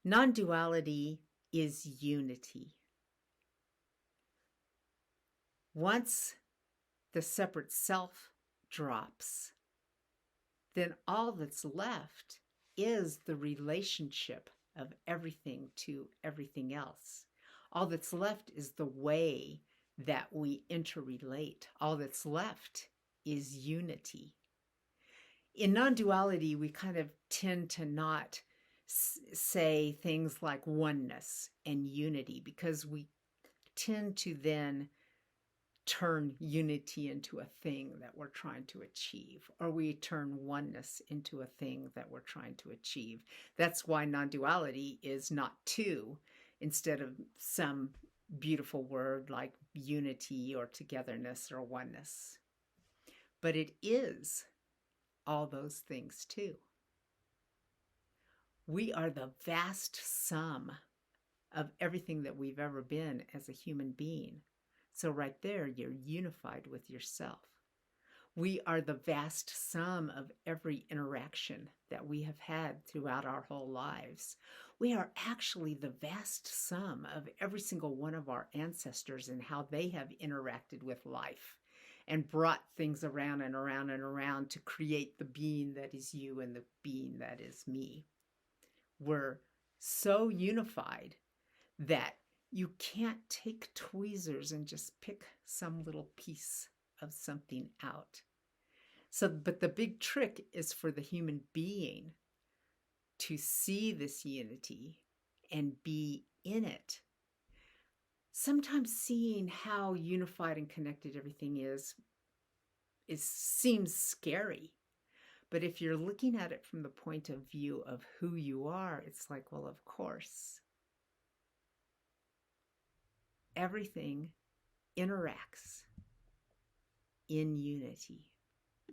Non-duality is unity. Once the separate self drops, then all that's left is the relationship of everything to everything else. All that's left is the way that we interrelate. All that's left is unity. In non-duality, we kind of tend to not say things like oneness and unity because we tend to then turn unity into a thing that we're trying to achieve, or we turn oneness into a thing that we're trying to achieve. That's why non-duality is not two instead of some beautiful word like unity or togetherness or oneness. But it is all those things too. We are the vast sum of everything that we've ever been as a human being. So right there, you're unified with yourself. We are the vast sum of every interaction that we have had throughout our whole lives. We are actually the vast sum of every single one of our ancestors and how they have interacted with life and brought things around and around and around to create the being that is you and the being that is me. We're so unified that you can't take tweezers and just pick some little piece of something out. But the big trick is for the human being to see this unity and be in it. Sometimes seeing how unified and connected everything is seems scary. But if you're looking at it from the point of view of who you are, it's like, well, of course. Everything interacts in unity.